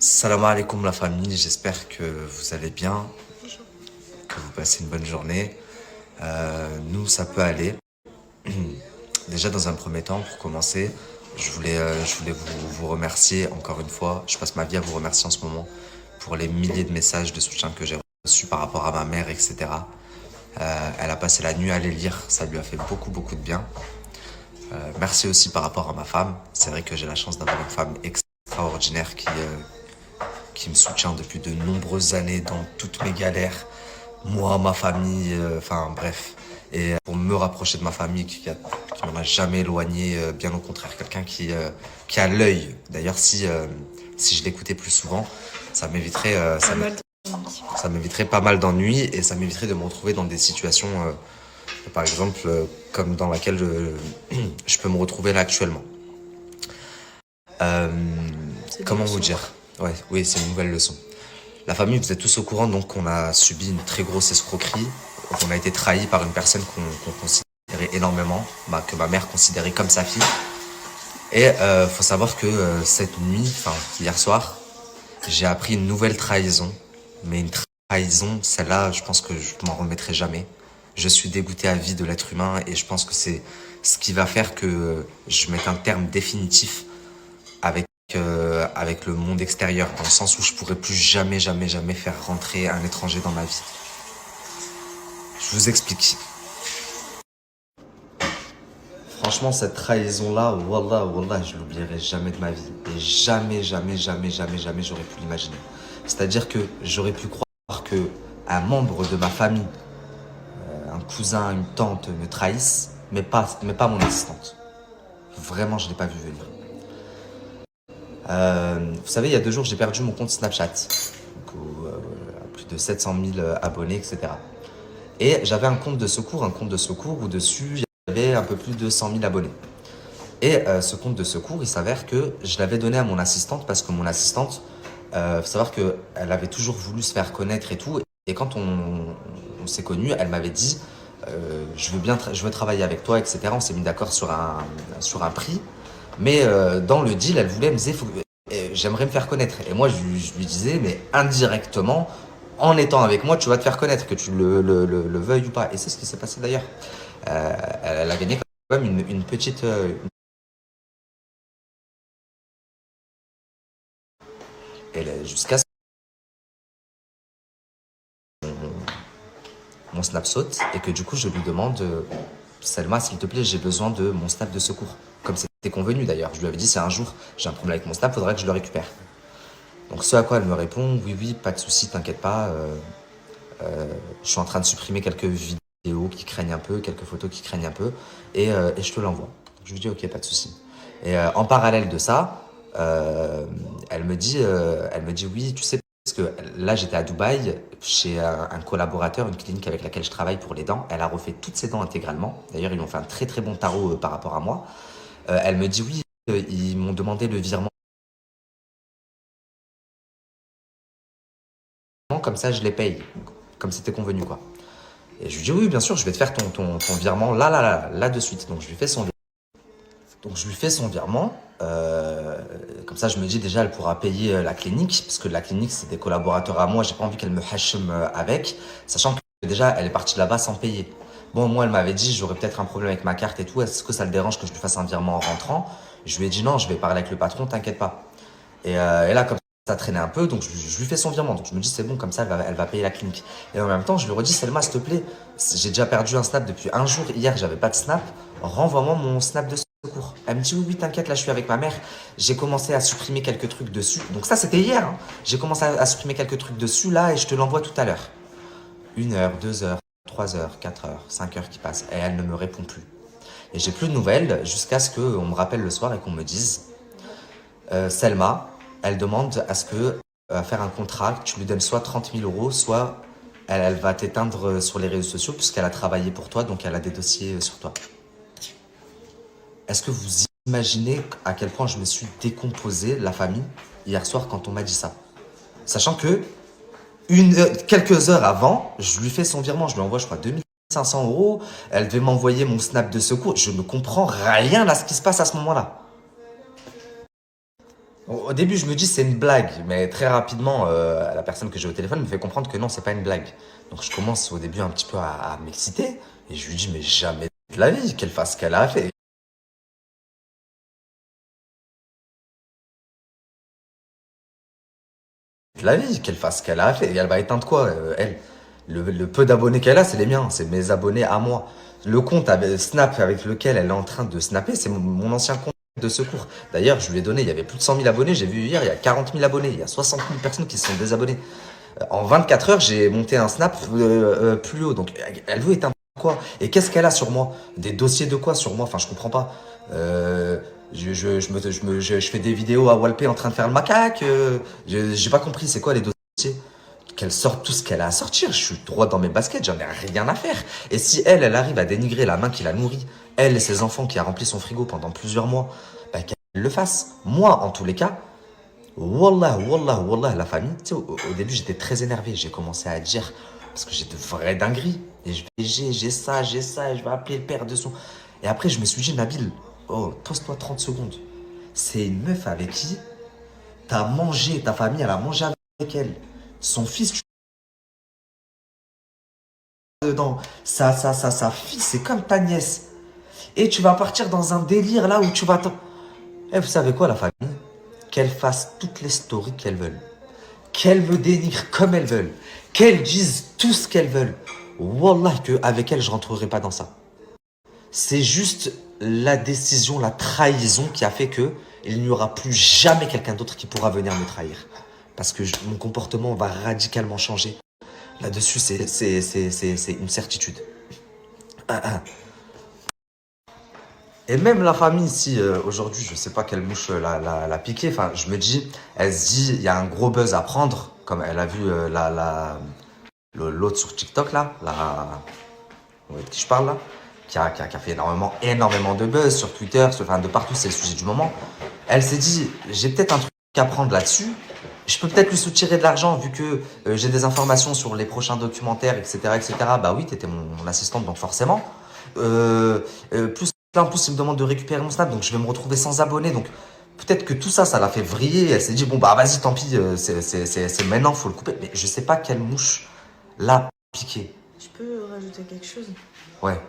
Salam alaikum la famille, j'espère que vous allez bien, que vous passez une bonne journée. Nous, ça peut aller. Déjà, dans un premier temps, pour commencer, je voulais vous remercier encore une fois. Je passe ma vie à vous remercier en ce moment pour les milliers de messages de soutien que j'ai reçus par rapport à ma mère, etc. Elle a passé la nuit à les lire, ça lui a fait beaucoup, beaucoup de bien. Merci aussi par rapport à ma femme. C'est vrai que j'ai la chance d'avoir une femme extraordinaire qui me soutient depuis de nombreuses années dans toutes mes galères. Moi, ma famille, enfin bref. Et pour me rapprocher de ma famille, qui m'en a jamais éloigné, bien au contraire, quelqu'un qui a l'œil. D'ailleurs, si je l'écoutais plus souvent, ça m'éviterait ça m'éviterait pas mal d'ennuis et ça m'éviterait de me retrouver dans des situations, par exemple, comme dans laquelle je peux me retrouver là actuellement. Euh, Comment vous dire? Ouais, oui, c'est une nouvelle leçon. La famille, vous êtes tous au courant, donc on a subi une très grosse escroquerie. On a été trahi par une personne qu'on considérait énormément, que ma mère considérait comme sa fille. Et faut savoir que cette nuit, enfin hier soir, j'ai appris une nouvelle trahison. Mais une trahison, celle-là, je pense que je m'en remettrai jamais. Je suis dégoûté à vie de l'être humain et je pense que c'est ce qui va faire que je mette un terme définitif avec avec le monde extérieur, dans le sens où je pourrais plus jamais, jamais, jamais faire rentrer un étranger dans ma vie. Je vous explique. Franchement, cette trahison-là, wallah, wallah, je l'oublierai jamais de ma vie. Et jamais, jamais, jamais, jamais, jamais, j'aurais pu l'imaginer. C'est-à-dire que j'aurais pu croire que un membre de ma famille, un cousin, une tante me trahissent, mais pas mon assistante. Vraiment, je l'ai pas vu venir. Vous savez, il y a 2 jours, j'ai perdu mon compte Snapchat. Donc, à plus de 700 000 abonnés, etc. Et j'avais un compte de secours où dessus, il y avait un peu plus de 100 000 abonnés. Et ce compte de secours, il s'avère que je l'avais donné à mon assistante parce que mon assistante, faut savoir qu'elle avait toujours voulu se faire connaître et tout. Et quand on s'est connus, elle m'avait dit je veux travailler avec toi, etc. On s'est mis d'accord sur un prix. Mais dans le deal, elle voulait me dire j'aimerais me faire connaître. Et moi, je lui disais, mais indirectement, en étant avec moi, tu vas te faire connaître, que tu le veuilles ou pas. Et c'est ce qui s'est passé d'ailleurs. Elle a gagné quand même une petite. Jusqu'à ce que mon snap saute et que du coup, je lui demande Selma, s'il te plaît, j'ai besoin de mon snap de secours. Comme c'était convenu d'ailleurs. Je lui avais dit, c'est un jour, j'ai un problème avec mon snap, faudrait que je le récupère. Donc, ce à quoi elle me répond, oui, oui, pas de souci, t'inquiète pas. Je suis en train de supprimer quelques vidéos qui craignent un peu, quelques photos qui craignent un peu, et je te l'envoie. Je lui dis ok, pas de souci. Et en parallèle de ça, elle me dit oui, tu sais, parce que là j'étais à Dubaï chez un collaborateur, une clinique avec laquelle je travaille pour les dents. Elle a refait toutes ses dents intégralement. D'ailleurs, ils ont fait un très très bon tarot par rapport à moi. Elle me dit oui, ils m'ont demandé le virement, comme ça je les paye, comme c'était convenu quoi. Et je lui dis oui, bien sûr, je vais te faire ton virement là de suite. Donc je lui fais son virement. Donc je lui fais son virement. Comme ça, je me dis déjà, elle pourra payer la clinique, parce que la clinique, c'est des collaborateurs à moi. J'ai pas envie qu'elle me hachme avec, sachant que déjà, elle est partie là-bas sans payer. Bon, moi, elle m'avait dit, j'aurais peut-être un problème avec ma carte et tout. Est-ce que ça le dérange que je lui fasse un virement en rentrant? Je lui ai dit non, je vais parler avec le patron, t'inquiète pas. Et là, comme ça traînait un peu, donc je lui fais son virement. Donc je me dis, c'est bon, comme ça, elle va payer la clinique. Et en même temps, je lui redis, Selma, s'il te plaît, j'ai déjà perdu un snap depuis un jour. Hier, j'avais pas de snap. Renvoie-moi mon snap de secours. Elle me dit, oui, oui, t'inquiète, là, je suis avec ma mère. J'ai commencé à supprimer quelques trucs dessus. Donc ça, c'était hier. Hein. J'ai commencé à supprimer quelques trucs dessus, là, et je te l'envoie tout à l'heure. 1 heure, 2 heures, 3 heures, 4 heures, 5 heures qui passent. Et elle ne me répond plus. Et j'ai plus de nouvelles jusqu'à ce qu'on me rappelle le soir et qu'on me dise Selma, elle demande à ce que à faire un contrat, que tu lui donnes soit 30 000 euros, soit elle va t'éteindre sur les réseaux sociaux puisqu'elle a travaillé pour toi, donc elle a des dossiers sur toi. Est-ce que vous imaginez à quel point je me suis décomposé, la famille, hier soir quand on m'a dit ça? Sachant que quelques heures avant, je lui fais son virement, je lui envoie, je crois, 2500 euros. Elle devait m'envoyer mon snap de secours. Je ne comprends rien à ce qui se passe à ce moment-là. Au début, je me dis c'est une blague, mais très rapidement, la personne que j'ai au téléphone me fait comprendre que non, c'est pas une blague. Donc je commence au début un petit peu à m'exciter et je lui dis mais jamais de la vie qu'elle fasse ce qu'elle a fait. De la vie qu'elle fasse ce qu'elle a fait. Et elle va éteindre quoi, elle? Le peu d'abonnés qu'elle a, c'est les miens, c'est mes abonnés à moi. Le compte Snap avec lequel elle est en train de snapper, c'est mon ancien compte de secours. D'ailleurs, je lui ai donné, il y avait plus de 100 000 abonnés. J'ai vu hier, il y a 40 000 abonnés. Il y a 60 000 personnes qui se sont désabonnées. En 24 heures, j'ai monté un Snap plus haut. Donc, elle veut éteindre quoi? Et qu'est-ce qu'elle a sur moi? Des dossiers de quoi sur moi? Enfin, je comprends pas. Je fais des vidéos à Walpé en train de faire le macaque. J'ai pas compris, c'est quoi les dossiers? Qu'elle sorte tout ce qu'elle a à sortir. Je suis droit dans mes baskets, j'en ai rien à faire. Et si elle arrive à dénigrer la main qui la nourrit, elle et ses enfants qui a rempli son frigo pendant plusieurs mois, bah, qu'elle le fasse. Moi, en tous les cas, wallah, wallah, wallah, la famille, tu sais, au début, j'étais très énervé. J'ai commencé à dire, parce que j'ai de vraies dingueries. Et j'ai ça, et je vais appeler le père de son. Et après, je me suis dit, Nabil, oh, pose-toi 30 secondes. C'est une meuf avec qui t'as mangé, ta famille, elle a mangé avec elle. Son fils, tu dedans. Sa fille, c'est comme ta nièce. Et tu vas partir dans un délire là où tu vas. Eh, vous savez quoi, la famille? Qu'elles fassent toutes les stories qu'elles veulent. Qu'elles me dénigrent comme elles veulent. Qu'elles disent tout ce qu'elles veulent. Wallah, qu'avec elles, je rentrerai pas dans ça. C'est juste la décision, la trahison qui a fait que il n'y aura plus jamais quelqu'un d'autre qui pourra venir me trahir. Parce que mon comportement va radicalement changer. Là-dessus, c'est une certitude. Et même la famille, si aujourd'hui, je sais pas quelle mouche l'a piqué, enfin, je me dis, elle se dit, il y a un gros buzz à prendre, comme elle a vu l'autre sur TikTok, là, de qui je parle, là, qui a fait énormément de buzz sur Twitter, enfin, de partout, c'est le sujet du moment. Elle s'est dit, j'ai peut-être un truc à prendre là-dessus, je peux peut-être lui soutirer de l'argent vu que j'ai des informations sur les prochains documentaires, etc., etc. Bah oui, t'étais mon assistante, donc forcément. Plus là, en plus, il me demande de récupérer mon Snap, donc je vais me retrouver sans abonnés. Donc peut-être que tout ça, ça l'a fait vriller. Elle s'est dit, bon, bah vas-y, tant pis, c'est maintenant, faut le couper. Mais je sais pas quelle mouche l'a piqué. Je peux rajouter quelque chose? Ouais.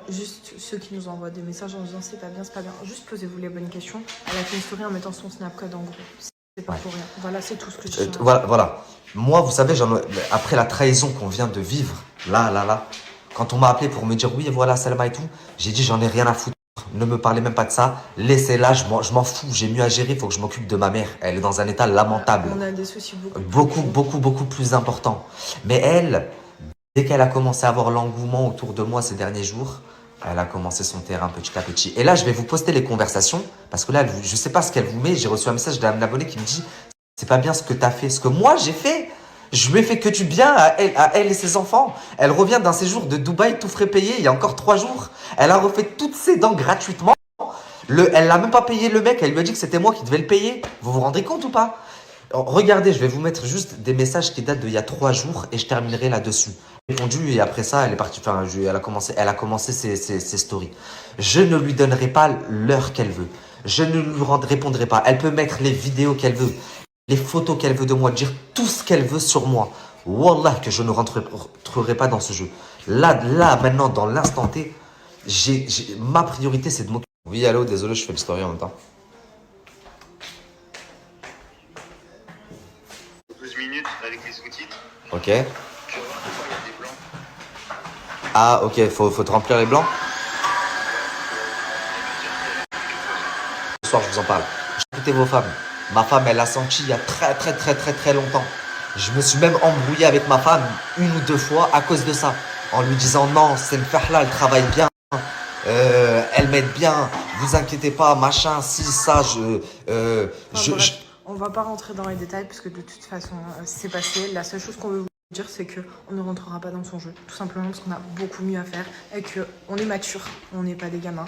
Juste ceux qui nous envoient des messages en disant c'est pas bien, c'est pas bien. Juste posez-vous les bonnes questions. Elle a fait une story en mettant son Snapcode en gros. C'est pas pour rien. Voilà, c'est tout ce que je tiens. Voilà. Moi, vous savez, après la trahison qu'on vient de vivre, là, quand on m'a appelé pour me dire oui, voilà, Selma et tout, j'ai dit j'en ai rien à foutre. Ne me parlez même pas de ça. Laissez-la, je m'en fous. J'ai mieux à gérer, il faut que je m'occupe de ma mère. Elle est dans un état lamentable. On a des soucis Beaucoup plus importants. Mais elle, dès qu'elle a commencé à avoir l'engouement autour de moi ces derniers jours, elle a commencé son terrain petit à petit. Et là, je vais vous poster les conversations, parce que là, je sais pas ce qu'elle vous met. J'ai reçu un message d'un abonné qui me dit c'est pas bien ce que t'as fait. Ce que moi, j'ai fait, je lui ai fait que du bien à elle et ses enfants. Elle revient d'un séjour de Dubaï, tout frais payé, il y a encore 3 jours. Elle a refait toutes ses dents gratuitement. Elle l'a même pas payé le mec, elle lui a dit que c'était moi qui devais le payer. Vous vous rendez compte ou pas? Regardez, je vais vous mettre juste des messages qui datent d'il y a 3 jours et je terminerai là-dessus. Répondu et après ça, elle est partie. Enfin, elle a commencé ses stories. Je ne lui donnerai pas l'heure qu'elle veut. Je ne lui répondrai pas. Elle peut mettre les vidéos qu'elle veut, les photos qu'elle veut de moi, dire tout ce qu'elle veut sur moi. Wallah que je ne rentrerai pas dans ce jeu. Là, maintenant, dans l'instant T, ma priorité, c'est de m'occuper. Oui, allô, désolé, je fais le story en même temps. 12 minutes avec les sous-titres. Ok. Tu vas voir, des fois, il y a des blancs. Ah, ok, faut te remplir les blancs. Ce soir, je vous en parle. Écoutez vos femmes. Ma femme, elle a senti il y a très longtemps. Je me suis même embrouillé avec ma femme 1 ou 2 fois à cause de ça. En lui disant non, c'est une là, elle travaille bien. Elle m'aide bien. Vous inquiétez pas, machin, si, ça, On va pas rentrer dans les détails parce que de toute façon, c'est passé. La seule chose qu'on veut vous dire, c'est qu'on ne rentrera pas dans son jeu. Tout simplement parce qu'on a beaucoup mieux à faire et qu'on est mature. On n'est pas des gamins.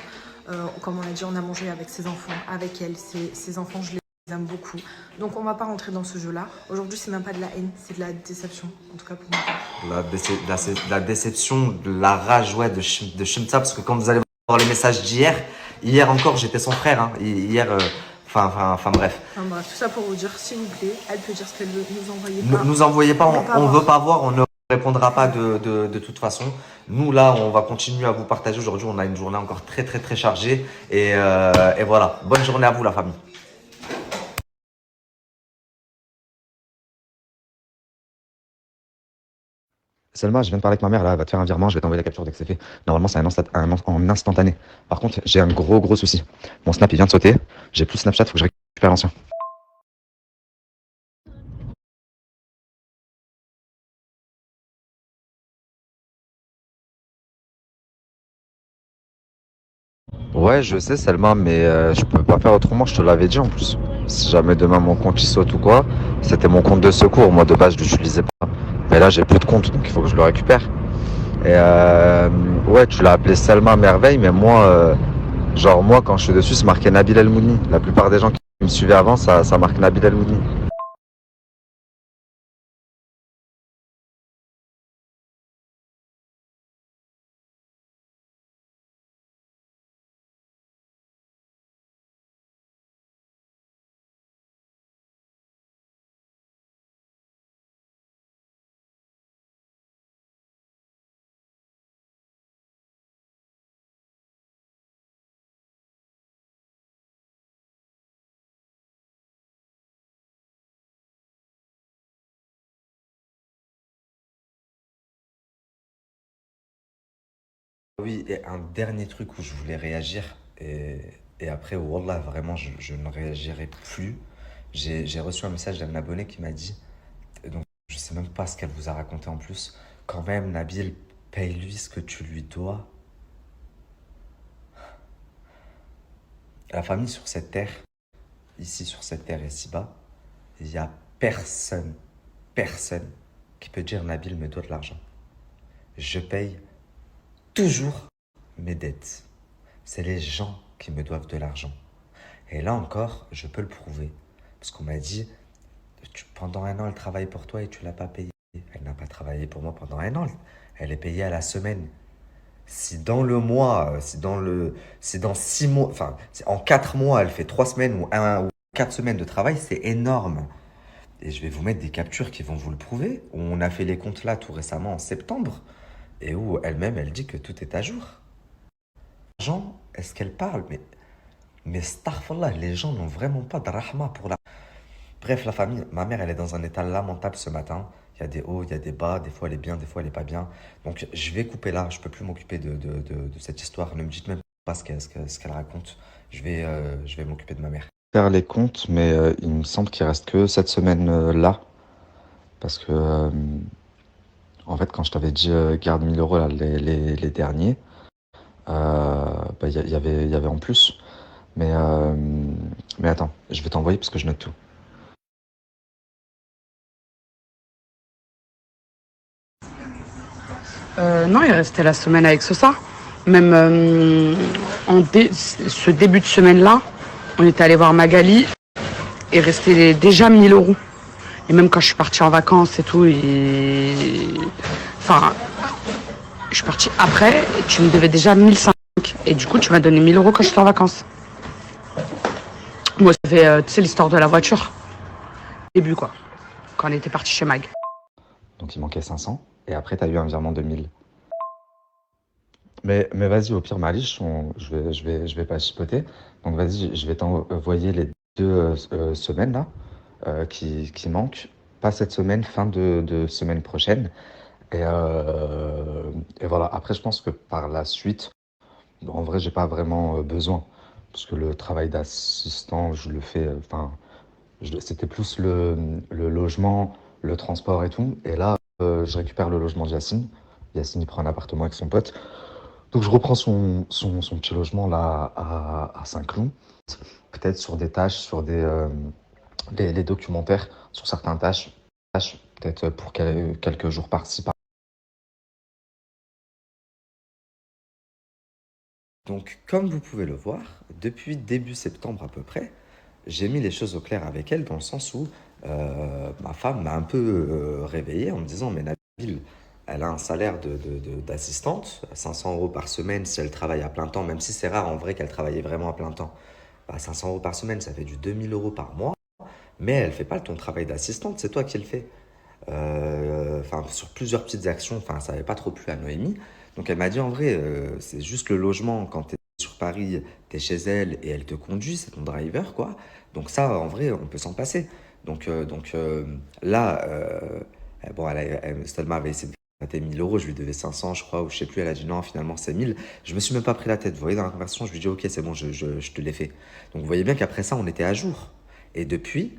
Comme on l'a dit, on a mangé avec ses enfants, avec elle. Ses enfants, je les aime beaucoup. Donc on va pas rentrer dans ce jeu-là. Aujourd'hui, c'est même pas de la haine, c'est de la déception. En tout cas pour moi. La déception, de la rage, ouais, de Shimza, parce que quand vous allez voir les messages d'hier, hier encore, j'étais son frère. Hein. Hier, Enfin bref. Enfin bref, tout ça pour vous dire, s'il vous plaît, elle peut dire ce qu'elle veut, nous envoyez Ne pas. nous envoyez pas, on voir. veut pas voir, on ne répondra pas de toute façon. Nous là, on va continuer à vous partager. Aujourd'hui, on a une journée encore très chargée. Et voilà, bonne journée à vous la famille. Selma, je viens de parler avec ma mère, là, elle va te faire un virement, je vais t'envoyer la capture dès que c'est fait. Normalement, c'est en instantané. Par contre, j'ai un gros souci. Mon Snap, il vient de sauter. J'ai plus Snapchat, faut que je récupère l'ancien. Ouais, je sais, Selma, mais je peux pas faire autrement, je te l'avais dit en plus. Si jamais demain mon compte il saute ou quoi, c'était mon compte de secours. Moi, de base, je l'utilisais pas. Mais là, j'ai plus de compte, donc il faut que je le récupère. Et ouais, tu l'as appelé Selma Merveille, mais moi, genre, moi, quand je suis dessus, c'est marqué Nabil El Mouni. La plupart des gens qui me suivaient avant, ça marque Nabil El Mouni. Oui, et un dernier truc où je voulais réagir, et après, Wallah, vraiment, je ne réagirai plus. J'ai reçu un message d'un abonné qui m'a dit, donc je sais même pas ce qu'elle vous a raconté en plus, quand même, Nabil, paye-lui ce que tu lui dois. La famille sur cette terre, ici sur cette terre et ici-bas, il n'y a personne qui peut dire Nabil me doit de l'argent. Je paye toujours mes dettes. C'est les gens qui me doivent de l'argent. Et là encore, je peux le prouver. Parce qu'on m'a dit, pendant un an, elle travaille pour toi et tu l'as pas payée. Elle n'a pas travaillé pour moi pendant un an. Elle est payée à la semaine. Si dans le mois, si dans 6 mois, enfin, en 4 mois, elle fait 3 semaines ou 4 semaines de travail, c'est énorme. Et je vais vous mettre des captures qui vont vous le prouver. On a fait les comptes là tout récemment en septembre. Et où elle-même, elle dit que tout est à jour. L'argent, est-ce qu'elle parle? Mais astaghfirullah, les gens n'ont vraiment pas de rahma pour la... Bref, la famille, ma mère, elle est dans un état lamentable ce matin. Il y a des hauts, il y a des bas, des fois elle est bien, des fois elle est pas bien. Donc je vais couper là, je peux plus m'occuper de cette histoire. Ne me dites même pas ce qu'elle raconte. Je vais m'occuper de ma mère. Faire les comptes, mais il me semble qu'il reste que cette semaine-là. Parce que, en fait, quand je t'avais dit garde 1 000 € là, les derniers, bah, il y avait en plus. Mais attends, je vais t'envoyer parce que je note tout. Non, il restait la semaine avec Sosa. Même ce début de semaine-là, on était allé voir Magali et restait déjà 1 000 €. Et même quand je suis partie en vacances et tout, enfin, je suis partie après, et tu me devais déjà 1 500. Et du coup, tu m'as donné 1 000 € quand j'étais en vacances. Moi, ça fait, tu sais, l'histoire de la voiture. Début, quoi. Quand on était parti chez Mag. Donc il manquait 500. Et après, tu as eu un virement de 1000. Mais vas-y, au pire, Malish, je vais pas chipoter. Donc vas-y, je vais t'envoyer les 2 semaines là qui manquent. Pas cette semaine, fin de semaine prochaine. Et voilà. Après, je pense que par la suite, en vrai, j'ai pas vraiment besoin. Parce que le travail d'assistant, je le fais. Enfin, c'était plus le logement, le transport et tout. Et là, je récupère le logement de Yacine. Yacine, il prend un appartement avec son pote. Donc je reprends son petit logement là à Saint-Cloud. Peut-être sur des tâches, sur les documentaires, sur certaines tâches peut-être pour quelques jours par-ci, par. Donc comme vous pouvez le voir, depuis début septembre à peu près, j'ai mis les choses au clair avec elle dans le sens où ma femme m'a un peu réveillé en me disant mais Nabil, elle a un salaire d'assistante, 500 € par semaine si elle travaille à plein temps, même si c'est rare en vrai qu'elle travaillait vraiment à plein temps. Bah, 500 € par semaine, ça fait du 2000 € par mois. Mais elle fait pas ton travail d'assistante, c'est toi qui le fais. Enfin, sur plusieurs petites actions, enfin, ça n'avait pas trop plu à Noémie. Donc elle m'a dit en vrai, c'est juste le logement quand tu es sur Paris, tu es chez elle et elle te conduit, c'est ton driver, quoi. Donc ça, en vrai, on peut s'en passer. Là, bon, Stelma avait essayé de gratter 1000 €, je lui devais 500, je crois, ou je sais plus, elle a dit non, finalement c'est 1000. Je me suis même pas pris la tête, vous voyez, dans la conversation, je lui dis ok, c'est bon, je te l'ai fait. Donc vous voyez bien qu'après ça, on était à jour. Et depuis,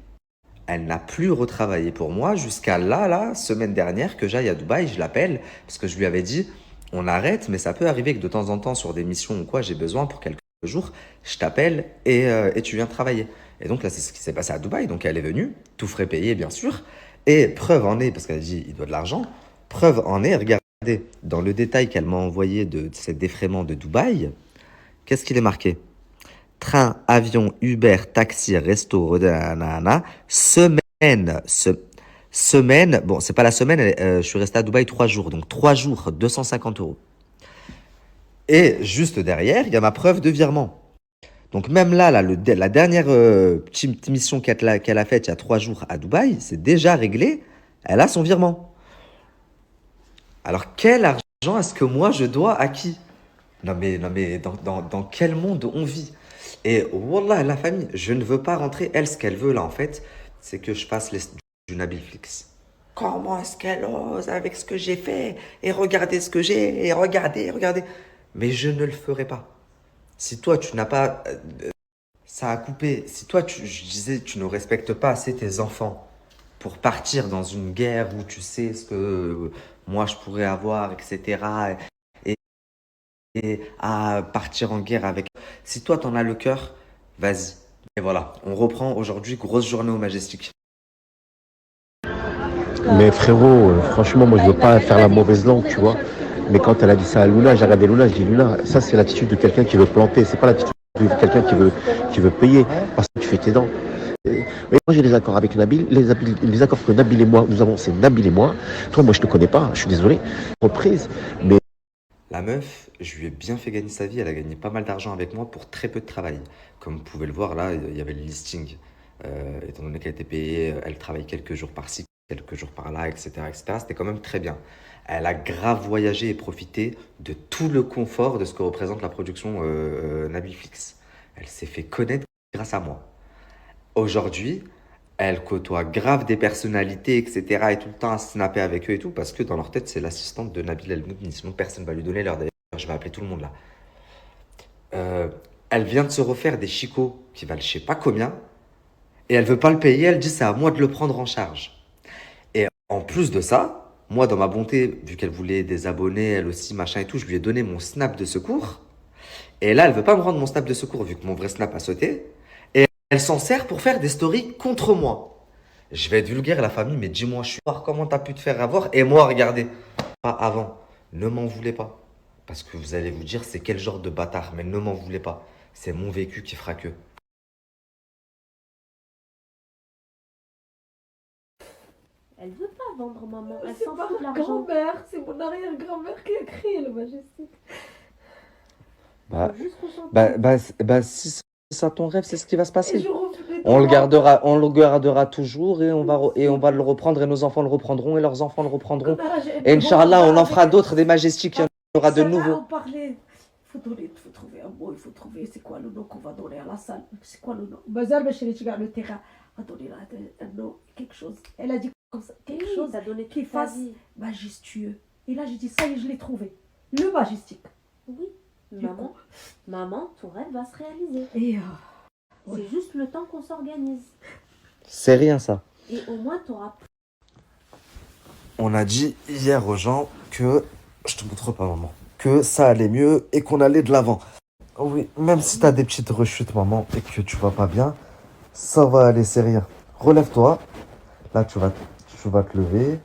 elle n'a plus retravaillé pour moi jusqu'à là, semaine dernière, que j'aille à Dubaï, je l'appelle, parce que je lui avais dit, on arrête, mais ça peut arriver que de temps en temps, sur des missions ou quoi, j'ai besoin pour quelques jours, je t'appelle et tu viens travailler. Et donc là, c'est ce qui s'est passé à Dubaï. Donc elle est venue, tout frais payé, bien sûr. Et preuve en est, parce qu'elle a dit, il doit de l'argent, preuve en est, regardez, dans le détail qu'elle m'a envoyé de ces défraiements de Dubaï, qu'est-ce qu'il est marqué? Train, avion, Uber, taxi, resto, nanana, semaine, bon, c'est pas la semaine, je suis resté à Dubaï 3 jours, donc 3 jours, 250 €. Et juste derrière, il y a ma preuve de virement. Donc même là, la dernière petite mission qu'elle a faite il y a 3 jours à Dubaï, c'est déjà réglé, elle a son virement. Alors quel argent est-ce que moi je dois à qui? Non mais dans quel monde on vit? Et wallah, la famille, je ne veux pas rentrer. Elle, ce qu'elle veut là, en fait, c'est que je fasse du Nabilflix. Comment est-ce qu'elle ose avec ce que j'ai fait? Et regardez ce que j'ai, et regardez. Mais je ne le ferai pas. Si toi, tu n'as pas... ça a coupé. Si toi, je disais, tu ne respectes pas assez tes enfants pour partir dans une guerre où tu sais ce que moi je pourrais avoir, etc. Et à partir en guerre avec. Si toi, t'en as le cœur, vas-y. Et voilà, on reprend aujourd'hui, grosse journée au Majestic. Mais frérot, franchement, moi je veux pas faire la mauvaise langue, tu vois. Mais quand elle a dit ça à Luna, j'ai regardé Luna, je dis Luna, ça c'est l'attitude de quelqu'un qui veut planter, c'est pas l'attitude de quelqu'un qui veut payer parce que tu fais tes dents. Et moi j'ai des accords avec Nabil, les accords que Nabil et moi nous avons, c'est Nabil et moi. Toi, moi je te connais pas, je suis désolé, reprise, mais La meuf, je lui ai bien fait gagner sa vie, elle a gagné pas mal d'argent avec moi pour très peu de travail. Comme vous pouvez le voir là, il y avait le listing. Étant donné qu'elle était payée, elle travaille quelques jours par-ci, quelques jours par-là, etc., etc. C'était quand même très bien. Elle a grave voyagé et profité de tout le confort de ce que représente la production Nabilflix. Elle s'est fait connaître grâce à moi. Aujourd'hui, elle côtoie grave des personnalités, etc. et tout le temps à snapper avec eux et tout, parce que dans leur tête, c'est l'assistante de Nabil El Moudni. Sinon, personne ne va lui donner l'heure. D'ailleurs, je vais appeler tout le monde là. Elle vient de se refaire des chicots qui valent je sais pas combien, et elle veut pas le payer. Elle dit c'est à moi de le prendre en charge. Et en plus de ça, moi, dans ma bonté, vu qu'elle voulait des abonnés, elle aussi, machin et tout, je lui ai donné mon snap de secours. Et là, elle veut pas me rendre mon snap de secours, vu que mon vrai snap a sauté. Et elle s'en sert pour faire des stories contre moi. Je vais être vulgaire, la famille, mais dis-moi, je suis voir comment t'as pu te faire avoir. Et moi, regardez, pas avant. Ne m'en voulez pas. Parce que vous allez vous dire, c'est quel genre de bâtard. Mais ne m'en voulez pas. C'est mon vécu qui fera que. Elle veut pas vendre maman, elle C'est s'en pas fout de ma l'argent. grand-mère, c'est mon arrière-grand-mère qui a créé le Majestic. Bah, Faut juste ressentir. si c'est ton rêve, c'est ce qui va se Et passer. je refais On le gardera toujours et on va le reprendre et nos enfants le reprendront et leurs enfants le reprendront. Et Inch'Allah, on en fera d'autres, des Majestiques, il y en aura de nouveaux. On parlait. Il faut trouver un mot, il faut trouver c'est quoi le nom qu'on va donner à la salle. C'est quoi le nom Bazar, le terrain. On va donner un nom, quelque chose. Elle a dit quelque Oui, chose t'as donné qui toute ta fasse vie. majestueux. Et là, j'ai dit ça y est, je l'ai trouvé. Le Majestic. Oui, maman, ton rêve va se réaliser. Et C'est juste le temps qu'on s'organise. C'est rien ça. Et au moins, t'auras. On a dit hier aux gens que, je te montre pas maman, que ça allait mieux et qu'on allait de l'avant. Oui, même si t'as des petites rechutes maman et que tu vas pas bien, ça va aller, c'est rien. Relève-toi. Là, tu vas te lever,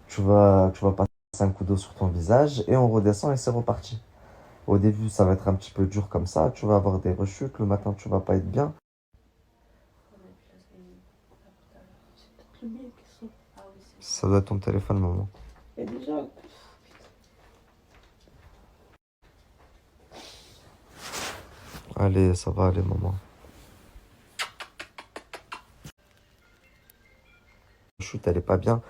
tu vas passer un coup d'eau sur ton visage et on redescend et c'est reparti. Au début, ça va être un petit peu dur comme ça, tu vas avoir des rechutes, le matin, tu vas pas être bien. Ça doit être ton téléphone, maman. Et déjà. Allez, ça va aller, maman. chute, elle est pas bien.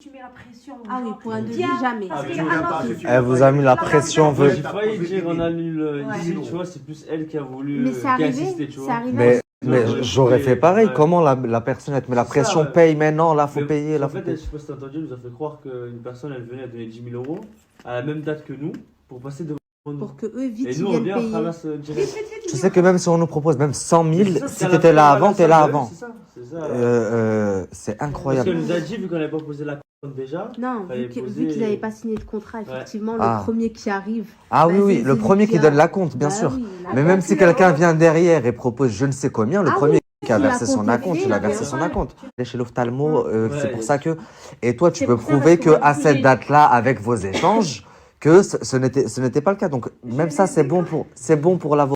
Tu mets la pression. Ah oui, pour un devis, Viens. jamais. Parce que, tu veux pas, alors, Elle vous a mis la pression. Moi, veut- j'ai failli dire on annule Ouais. ici, tu vois, c'est plus elle qui a voulu, Mais c'est qui a arrivé, insisté, tu c'est vois. arrivé. Mais j'aurais fait pareil. Ouais. Comment la personne, elle te met la C'est pression, ça, ouais. paye maintenant, là, faut Mais payer, là, en faut fait, payer. je sais pas si t'as entendu, elle nous a fait croire qu'une personne, elle venait à donner 10 000 euros à la même date que nous pour passer devant nous. Pour que eux vite Et ils nous, on viennent vient, on payer. ramasse direct. Tu sais que même si on nous propose même 100 Mais 000, c'est ça, si c'est à la t'étais fin, là voilà, avant, ça, t'es là bah avant. oui, c'est ça. C'est Parce incroyable. qu'elle nous a dit, vu qu'on n'avait pas posé la compte déjà. Non, Fallait vu poser- qu'ils n'avaient pas signé de contrat, effectivement, Ah. le premier qui arrive. Ah oui, bah, oui, c'est le celui premier qui a- donne la compte, bien Bah sûr. oui, la Mais même compte, si quelqu'un vient derrière et propose je ne sais combien, le Ah premier qui a si la versé son compte est acompte, faite, il a bien versé son sûr. acompte. Il est chez l'ophtalmo, Ouais, c'est pour il- ça que... Et toi, tu C'est peux pour ça, prouver parce que moi, qu'à du coup, cette j'ai- date-là, avec vos échanges, que ce n'était pas le cas. Donc même ça, c'est bon pour l'avocat.